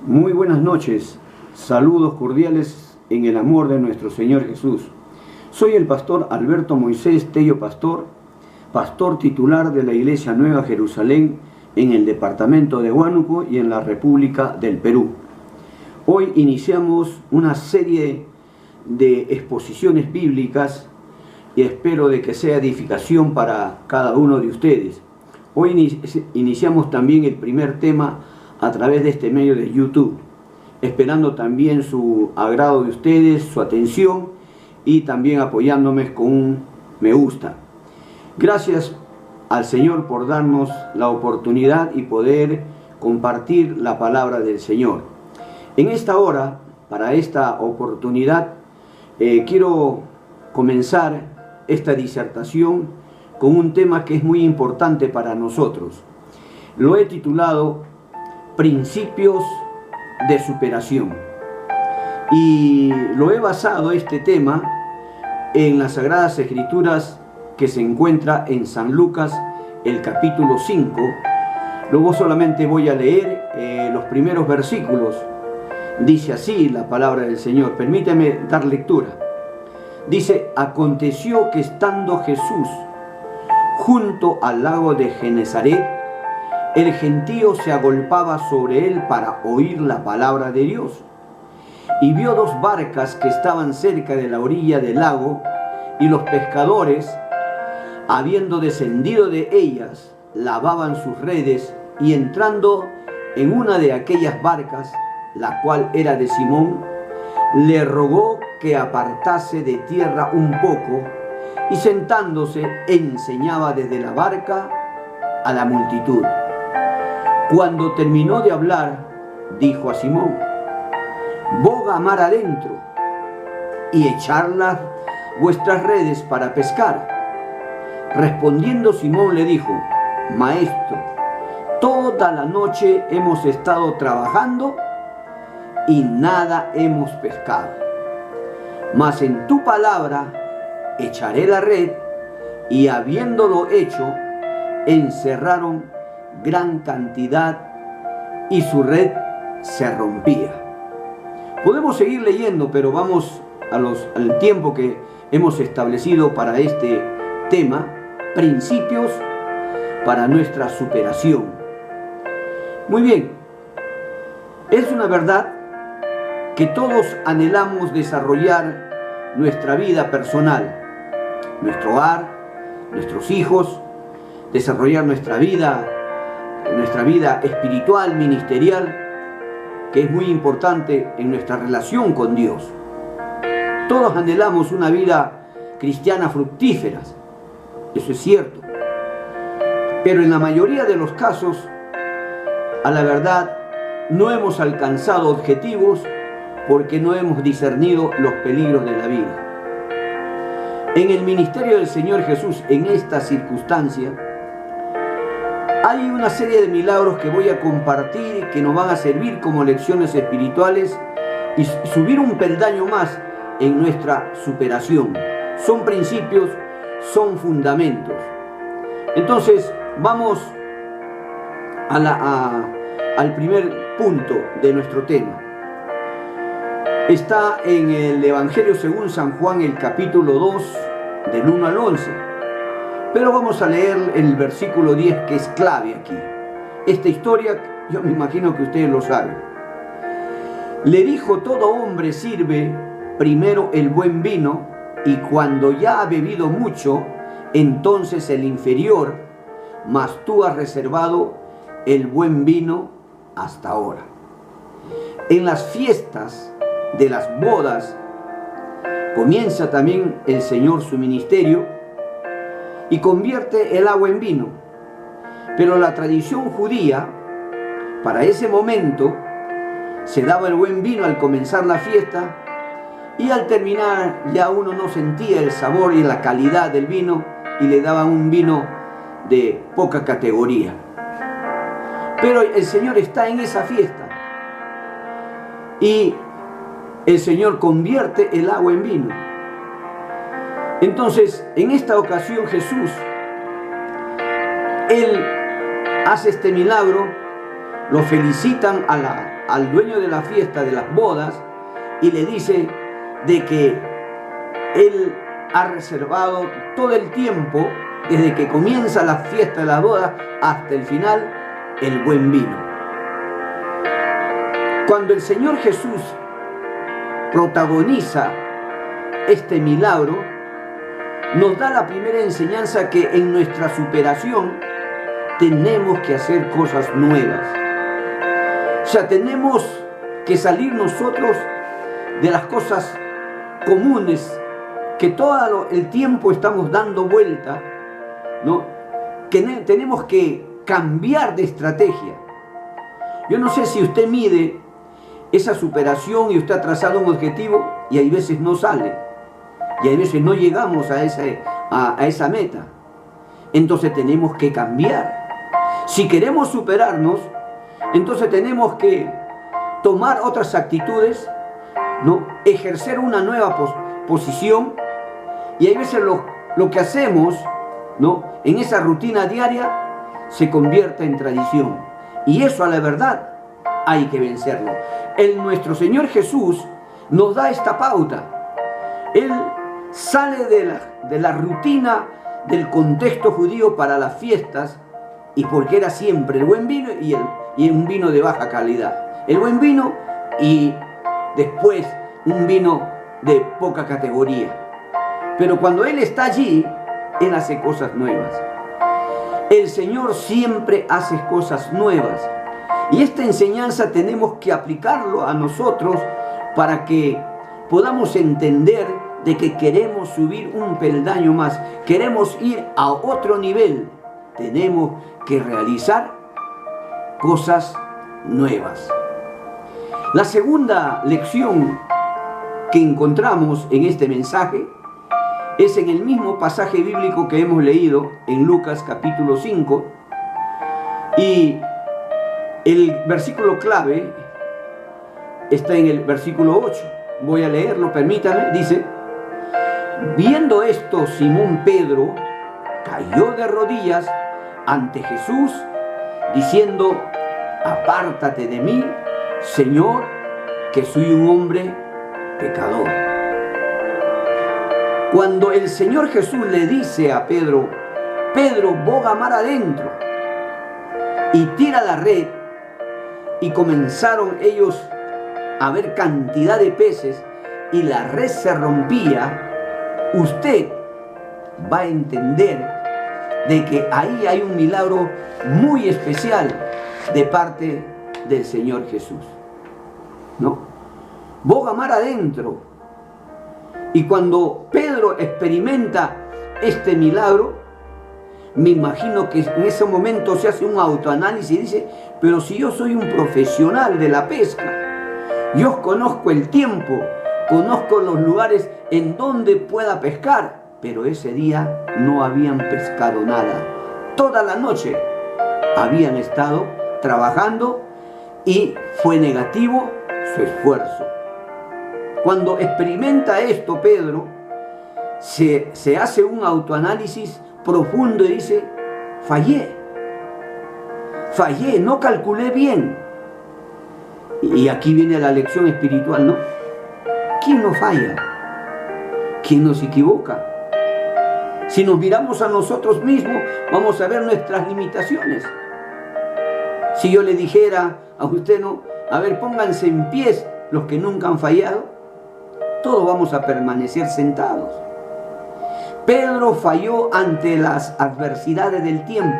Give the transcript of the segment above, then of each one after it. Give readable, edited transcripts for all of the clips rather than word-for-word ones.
Muy buenas noches, saludos cordiales en el amor de nuestro Señor Jesús. Soy el pastor Alberto Moisés Tello Pastor, pastor titular de la Iglesia Nueva Jerusalén en el departamento de Huánuco y en la República del Perú. Hoy iniciamos una serie de exposiciones bíblicas y espero de que sea edificación para cada uno de ustedes. Hoy iniciamos también el primer tema a través de este medio de YouTube, esperando también su agrado de ustedes, su atención y también apoyándome con un me gusta. Gracias al Señor por darnos la oportunidad y poder compartir la palabra del Señor. En esta hora, para esta oportunidad, quiero comenzar esta disertación con un tema que es muy importante para nosotros. Lo he titulado Principios de superación. Y lo he basado este tema en las Sagradas Escrituras que se encuentra en San Lucas, el capítulo 5. Luego solamente voy a leer los primeros versículos. Dice así la palabra del Señor. Permíteme dar lectura. Dice: aconteció que estando Jesús junto al lago de Genesaret, el gentío se agolpaba sobre él para oír la palabra de Dios. Y vio dos barcas que estaban cerca de la orilla del lago, y los pescadores, habiendo descendido de ellas, lavaban sus redes, y entrando en una de aquellas barcas, la cual era de Simón, le rogó que apartase de tierra un poco, y sentándose enseñaba desde la barca a la multitud. Cuando terminó de hablar, dijo a Simón: boga mar adentro y echad vuestras redes para pescar. Respondiendo Simón le dijo: Maestro, toda la noche hemos estado trabajando y nada hemos pescado. Mas en tu palabra echaré la red. Y habiéndolo hecho, encerraron gran cantidad y su red se rompía. Podemos seguir leyendo, pero vamos al tiempo que hemos establecido para este tema: principios para nuestra superación. Muy bien, es una verdad que todos anhelamos desarrollar nuestra vida personal, nuestro hogar, nuestros hijos, desarrollar nuestra vida espiritual, ministerial, que es muy importante en nuestra relación con Dios. Todos anhelamos una vida cristiana fructífera, eso es cierto. Pero en la mayoría de los casos, a la verdad, no hemos alcanzado objetivos porque no hemos discernido los peligros de la vida. En el ministerio del Señor Jesús, en esta circunstancia, hay una serie de milagros que voy a compartir que nos van a servir como lecciones espirituales y subir un peldaño más en nuestra superación. Son principios, son fundamentos. Entonces, vamos al primer punto de nuestro tema. Está en el Evangelio según San Juan, el capítulo 2, del 1 al 11. Pero vamos a leer el versículo 10, que es clave aquí. Esta historia, yo me imagino que ustedes lo saben. Le dijo: todo hombre sirve primero el buen vino, y cuando ya ha bebido mucho, entonces el inferior, mas tú has reservado el buen vino hasta ahora. En las fiestas de las bodas comienza también el Señor su ministerio y convierte el agua en vino. Pero la tradición judía, para ese momento, se daba el buen vino al comenzar la fiesta, y al terminar ya uno no sentía el sabor y la calidad del vino y le daban un vino de poca categoría. Pero el Señor está en esa fiesta y el Señor convierte el agua en vino. Entonces, en esta ocasión Jesús, Él hace este milagro, lo felicitan a al dueño de la fiesta, de las bodas, y le dice de que él ha reservado todo el tiempo, desde que comienza la fiesta de las bodas hasta el final, el buen vino. Cuando el Señor Jesús protagoniza este milagro, nos da la primera enseñanza que en nuestra superación tenemos que hacer cosas nuevas. O sea, tenemos que salir nosotros de las cosas comunes que todo el tiempo estamos dando vuelta, ¿no? Que tenemos que cambiar de estrategia. Yo no sé si usted mide esa superación y usted ha trazado un objetivo y hay veces no sale. Y hay veces no llegamos a esa meta. Entonces tenemos que cambiar. Si queremos superarnos, entonces tenemos que tomar otras actitudes, ¿no? Ejercer una nueva posición. Y hay veces lo que hacemos, ¿no?, en esa rutina diaria se convierte en tradición. Y eso, a la verdad, hay que vencerlo. Nuestro Señor Jesús nos da esta pauta. Él sale de la rutina del contexto judío para las fiestas, y porque era siempre el buen vino y un vino de baja calidad. El buen vino y después un vino de poca categoría. Pero cuando Él está allí, Él hace cosas nuevas. El Señor siempre hace cosas nuevas. Y esta enseñanza tenemos que aplicarlo a nosotros para que podamos entender de que queremos subir un peldaño más, queremos ir a otro nivel. Tenemos que realizar cosas nuevas. La segunda lección que encontramos en este mensaje es en el mismo pasaje bíblico que hemos leído en Lucas capítulo 5, y el versículo clave está en el versículo 8. Voy a leerlo, permítame. Dice: viendo esto, Simón Pedro cayó de rodillas ante Jesús, diciendo: apártate de mí, Señor, que soy un hombre pecador. Cuando el Señor Jesús le dice a Pedro: Pedro, boga mar adentro y tira la red, y comenzaron ellos a ver cantidad de peces y la red se rompía, usted va a entender de que ahí hay un milagro muy especial de parte del Señor Jesús, ¿no? Boga mar adentro. Y cuando Pedro experimenta este milagro, me imagino que en ese momento se hace un autoanálisis y dice: pero si yo soy un profesional de la pesca, yo conozco el tiempo, conozco los lugares en donde pueda pescar, pero ese día no habían pescado nada. Toda la noche habían estado trabajando y fue negativo su esfuerzo. Cuando experimenta esto, Pedro se hace un autoanálisis profundo y dice: fallé, no calculé bien. Y aquí viene la lección espiritual, ¿no? ¿Quién no falla? ¿Quién nos equivoca? Si nos miramos a nosotros mismos, vamos a ver nuestras limitaciones. Si yo le dijera a usted, no, a ver, pónganse en pies los que nunca han fallado, todos vamos a permanecer sentados. Pedro falló ante las adversidades del tiempo.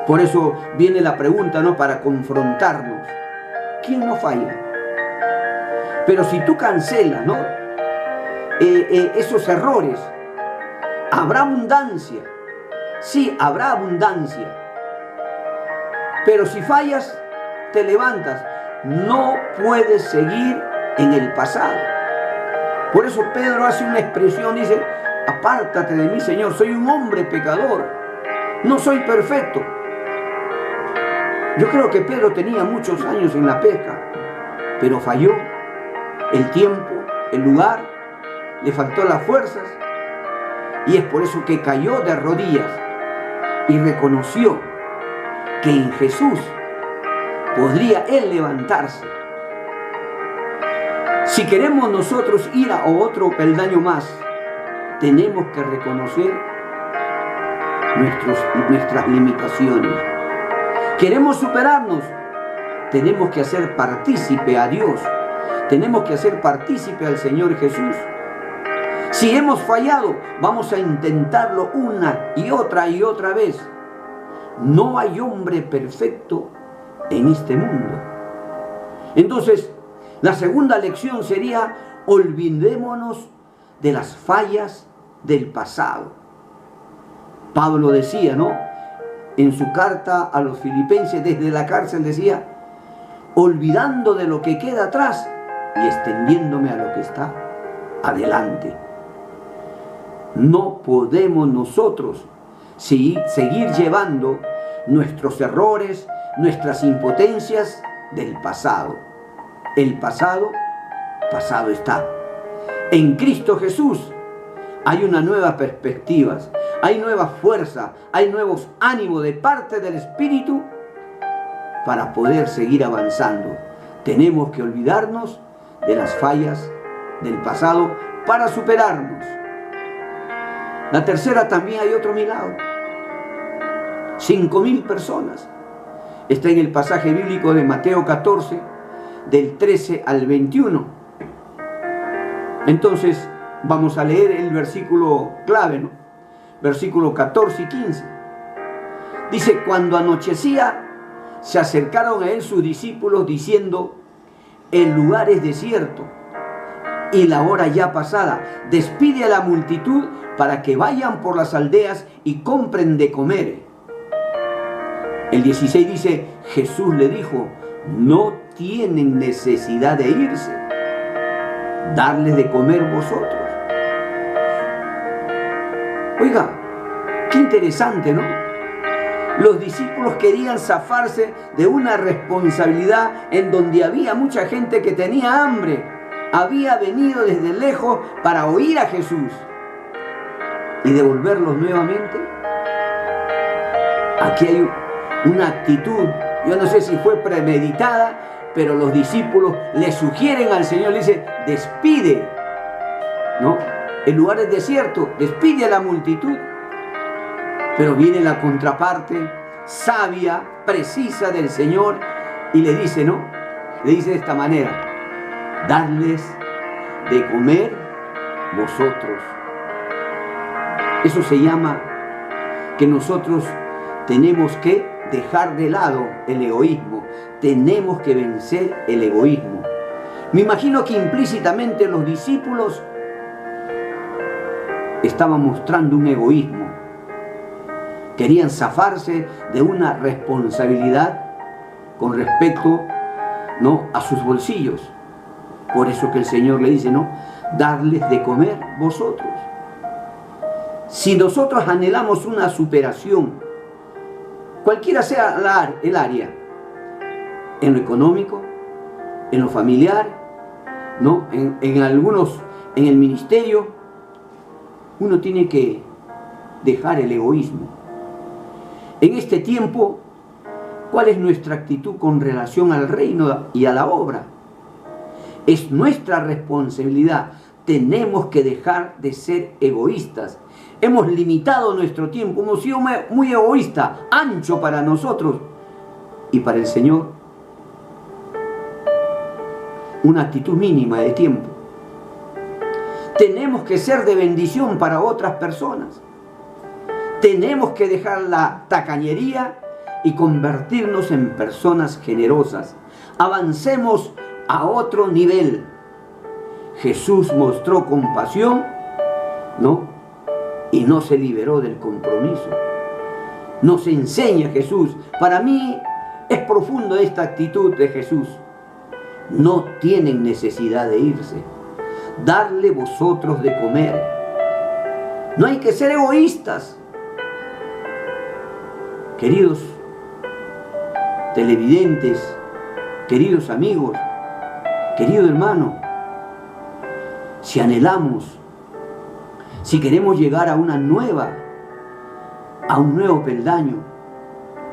Por eso viene la pregunta, ¿no?, para confrontarnos. ¿Quién no falla? Pero si tú cancelas, ¿no?, esos errores, habrá abundancia. Sí, habrá abundancia. Pero si fallas, te levantas. No puedes seguir en el pasado. Por eso Pedro hace una expresión, dice: apártate de mí, Señor, soy un hombre pecador, no soy perfecto. Yo creo que Pedro tenía muchos años en la pesca, pero falló el tiempo, el lugar, le faltó las fuerzas, y es por eso que cayó de rodillas y reconoció que en Jesús podría Él levantarse. Si queremos nosotros ir a otro peldaño más, tenemos que reconocer nuestras limitaciones. Queremos superarnos, tenemos que hacer partícipe a Dios, tenemos que hacer partícipe al Señor Jesús. Si hemos fallado, vamos a intentarlo una y otra vez. No hay hombre perfecto en este mundo. Entonces, la segunda lección sería: olvidémonos de las fallas del pasado. Pablo decía, ¿no?, en su carta a los filipenses desde la cárcel, decía: olvidando de lo que queda atrás y extendiéndome a lo que está adelante. No podemos nosotros seguir llevando nuestros errores, nuestras impotencias del pasado. El pasado, pasado está. En Cristo Jesús hay una nueva perspectiva, hay nueva fuerza, hay nuevos ánimos de parte del Espíritu para poder seguir avanzando. Tenemos que olvidarnos de las fallas del pasado para superarnos. La tercera, también hay otro milagro. 5.000 personas. Está en el pasaje bíblico de Mateo 14, del 13 al 21. Entonces, vamos a leer el versículo clave, ¿no? Versículo 14 y 15. Dice: cuando anochecía, se acercaron a él sus discípulos diciendo: el lugar es desierto y la hora ya pasada. Despide a la multitud para que vayan por las aldeas y compren de comer. El 16 dice: Jesús le dijo: no tienen necesidad de irse, darles de comer vosotros. Oiga, qué interesante, ¿no? Los discípulos querían zafarse de una responsabilidad en donde había mucha gente que tenía hambre. Había venido desde lejos para oír a Jesús y devolverlos nuevamente. Aquí hay una actitud, yo no sé si fue premeditada, pero los discípulos le sugieren al Señor, le dicen: despide, ¿no? El lugar es desierto, despide a la multitud. Pero viene la contraparte sabia, precisa del Señor y le dice, ¿no? Le dice de esta manera: darles de comer vosotros. Eso se llama que nosotros tenemos que dejar de lado el egoísmo. Tenemos que vencer el egoísmo. Me imagino que implícitamente los discípulos estaban mostrando un egoísmo. Querían zafarse de una responsabilidad con respecto, ¿no?, a sus bolsillos. Por eso que el Señor le dice, ¿no?, darles de comer vosotros. Si nosotros anhelamos una superación, cualquiera sea el área, en lo económico, en lo familiar, ¿no?, en algunos, en el ministerio, uno tiene que dejar el egoísmo. En este tiempo, ¿cuál es nuestra actitud con relación al reino y a la obra? Es nuestra responsabilidad. Tenemos que dejar de ser egoístas. Hemos limitado nuestro tiempo, hemos sido muy egoístas, ancho para nosotros y para el Señor. Una actitud mínima de tiempo. Tenemos que ser de bendición para otras personas. Tenemos que dejar la tacañería y convertirnos en personas generosas. Avancemos a otro nivel. Jesús mostró compasión, ¿no?, y no se liberó del compromiso. Nos enseña Jesús. Para mí es profundo esta actitud de Jesús. No tienen necesidad de irse. Darle vosotros de comer. No hay que ser egoístas. Queridos televidentes, queridos amigos, querido hermano, si anhelamos, si queremos llegar a un nuevo peldaño,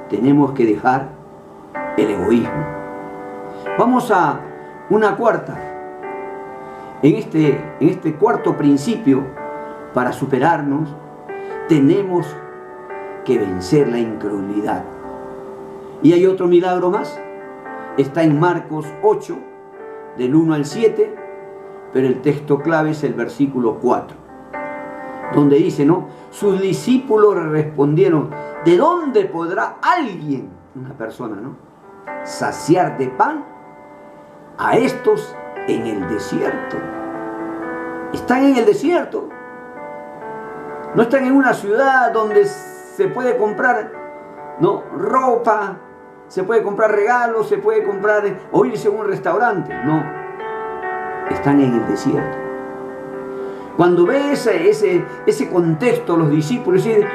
tenemos que dejar el egoísmo. Vamos a una cuarta. En este cuarto principio, para superarnos, tenemos que vencer la incredulidad. Y hay otro milagro más. Está en Marcos 8, del 1 al 7, pero el texto clave es el versículo 4, donde dice, ¿no? Sus discípulos respondieron, ¿de dónde podrá alguien, una persona, ¿no?, saciar de pan a estos en el desierto? Están en el desierto. No están en una ciudad donde se puede comprar, ¿no?, ropa, se puede comprar regalos, se puede comprar o irse a un restaurante. No, están en el desierto. Cuando ve ese contexto, los discípulos dicen,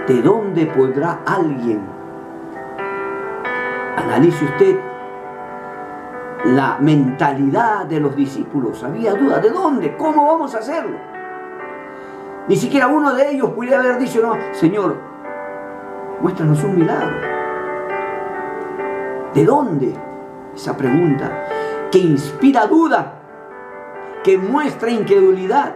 ¿de dónde podrá alguien? Analice usted la mentalidad de los discípulos. Había duda, ¿de dónde? ¿Cómo vamos a hacerlo? Ni siquiera uno de ellos pudiera haber dicho, no, Señor, muéstranos un milagro. ¿De dónde? Esa pregunta que inspira duda, que muestra incredulidad.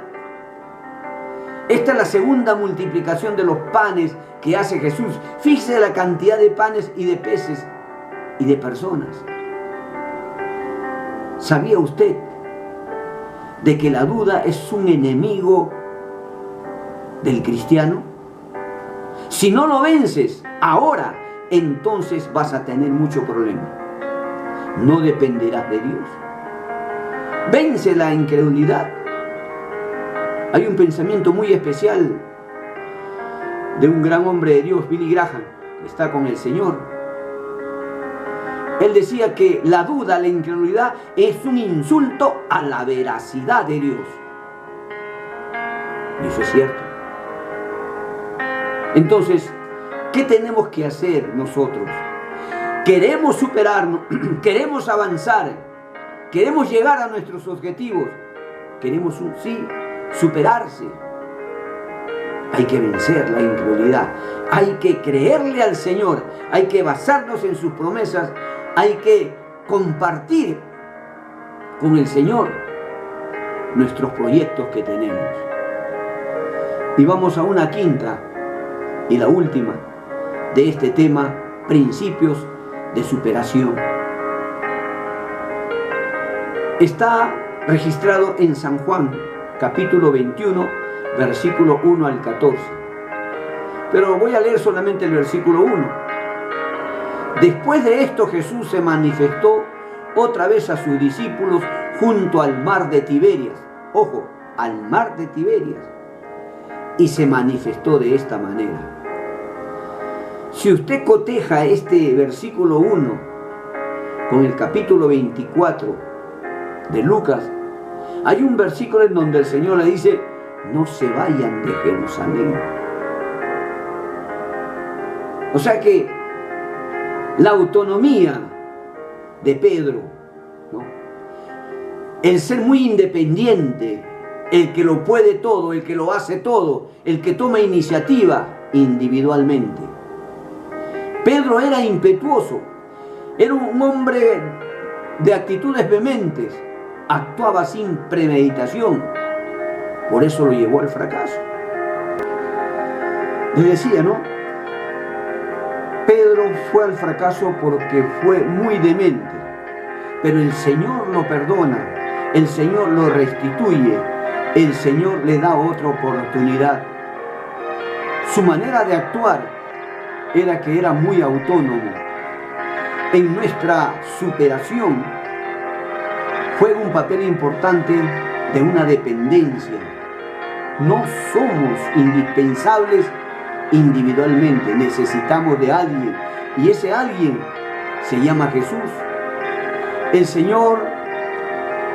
Esta es la segunda multiplicación de los panes que hace Jesús. Fíjese la cantidad de panes y de peces y de personas. ¿Sabía usted de que la duda es un enemigo del cristiano? Si no lo vences ahora, entonces vas a tener mucho problema. No dependerás de Dios. Vence la incredulidad. Hay un pensamiento muy especial de un gran hombre de Dios, Billy Graham, que está con el Señor. Él decía que la duda, la incredulidad, es un insulto a la veracidad de Dios. Y eso es cierto. Entonces, ¿qué tenemos que hacer nosotros? Queremos superarnos, queremos avanzar, queremos llegar a nuestros objetivos, queremos, sí, superarse. Hay que vencer la incredulidad, hay que creerle al Señor, hay que basarnos en sus promesas, hay que compartir con el Señor nuestros proyectos que tenemos. Y vamos a una quinta y la última de este tema, principios de superación. Está registrado en San Juan, capítulo 21, versículo 1 al 14. Pero voy a leer solamente el versículo 1. Después de esto, Jesús se manifestó otra vez a sus discípulos junto al mar de Tiberias. Ojo, al mar de Tiberias. Y se manifestó de esta manera. Si usted coteja este versículo 1 con el capítulo 24 de Lucas, hay un versículo en donde el Señor le dice, no se vayan de Jerusalén. O sea que la autonomía de Pedro, ¿no?, el ser muy independiente, el que lo puede todo, el que lo hace todo, el que toma iniciativa individualmente. Pedro era impetuoso, era un hombre de actitudes vehementes, actuaba sin premeditación, por eso lo llevó al fracaso. Les decía, ¿no? Pedro fue al fracaso porque fue muy demente, pero el Señor lo perdona, el Señor lo restituye, el Señor le da otra oportunidad. Su manera de actuar era que era muy autónomo. En nuestra superación juega un papel importante de una dependencia. No somos indispensables individualmente, necesitamos de alguien, y ese alguien se llama Jesús. El Señor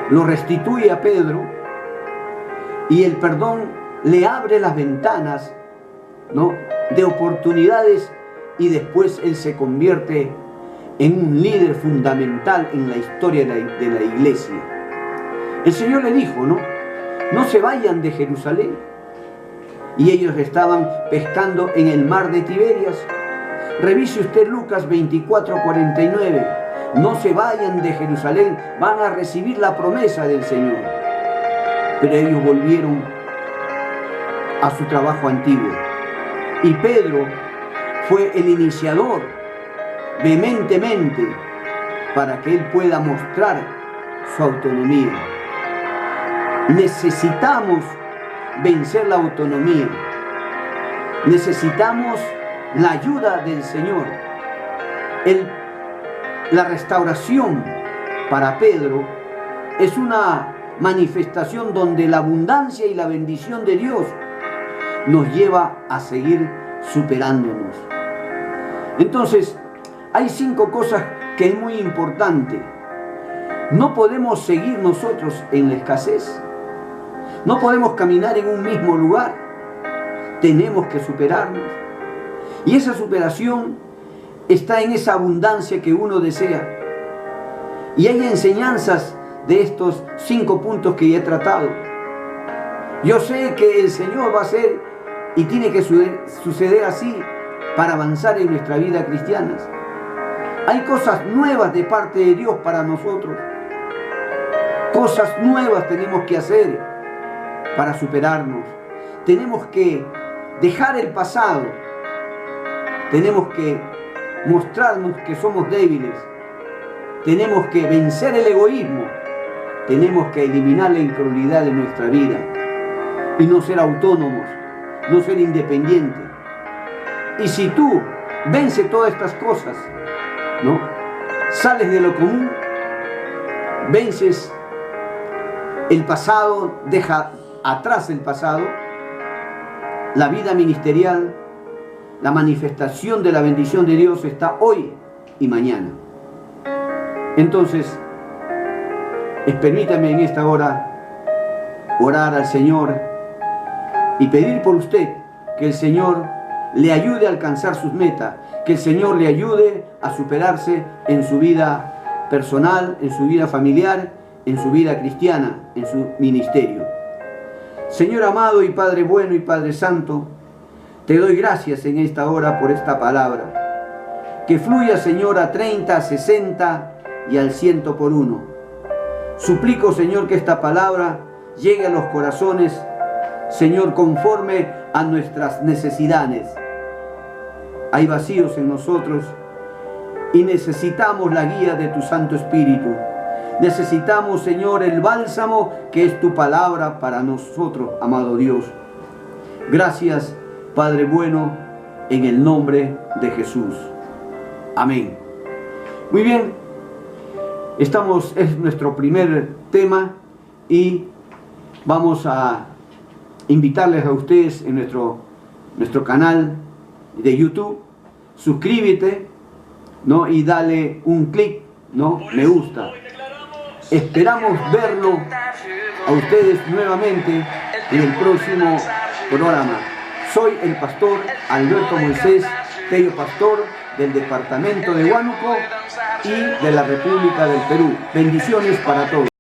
lo restituye a Pedro y el perdón le abre las ventanas, ¿no?, de oportunidades, y después él se convierte en un líder fundamental en la historia de la iglesia. El Señor le dijo, no se vayan de Jerusalén. Y ellos estaban pescando en el mar de Tiberias. Revise usted Lucas 24:49. No se vayan de Jerusalén, van a recibir la promesa del Señor. Pero ellos volvieron a su trabajo antiguo. Y Pedro fue el iniciador vehementemente para que él pueda mostrar su autonomía. Necesitamos vencer la autonomía. Necesitamos la ayuda del Señor. La restauración para Pedro es una manifestación donde la abundancia y la bendición de Dios nos lleva a seguir superándonos. Entonces, hay 5 cosas que es muy importante. No podemos seguir nosotros en la escasez. No podemos caminar en un mismo lugar. Tenemos que superarnos. Y esa superación está en esa abundancia que uno desea. Y hay enseñanzas de estos 5 puntos que ya he tratado. Yo sé que el Señor va a hacer y tiene que suceder así para avanzar en nuestra vida cristiana. Hay cosas nuevas de parte de Dios para nosotros. Cosas nuevas tenemos que hacer para superarnos. Tenemos que dejar el pasado. Tenemos que mostrarnos que somos débiles. Tenemos que vencer el egoísmo. Tenemos que eliminar la incredulidad de nuestra vida y no ser autónomos, no ser independientes. Y si tú vences todas estas cosas, ¿no? Sales de lo común, vences el pasado, deja atrás el pasado, la vida ministerial, la manifestación de la bendición de Dios está hoy y mañana. Entonces, permítame en esta hora orar al Señor y pedir por usted que el Señor le ayude a alcanzar sus metas, que el Señor le ayude a superarse en su vida personal, en su vida familiar, en su vida cristiana, en su ministerio. Señor amado y Padre bueno y Padre santo, te doy gracias en esta hora por esta palabra. Que fluya, Señor, a 30, a 60 y al 100 por 1. Suplico, Señor, que esta palabra llegue a los corazones, Señor, conforme a nuestras necesidades. Hay vacíos en nosotros y necesitamos la guía de tu Santo Espíritu. Necesitamos, Señor, el bálsamo que es tu palabra para nosotros, amado Dios. Gracias, Padre bueno, en el nombre de Jesús. Amén. Muy bien, es nuestro primer tema y vamos a invitarles a ustedes en nuestro canal de YouTube. Suscríbete, ¿no? Y dale un clic, ¿no? Me gusta. Esperamos verlo a ustedes nuevamente en el próximo programa. Soy el pastor Alberto Moisés Tello, pastor del departamento de Huánuco y de la República del Perú. Bendiciones para todos.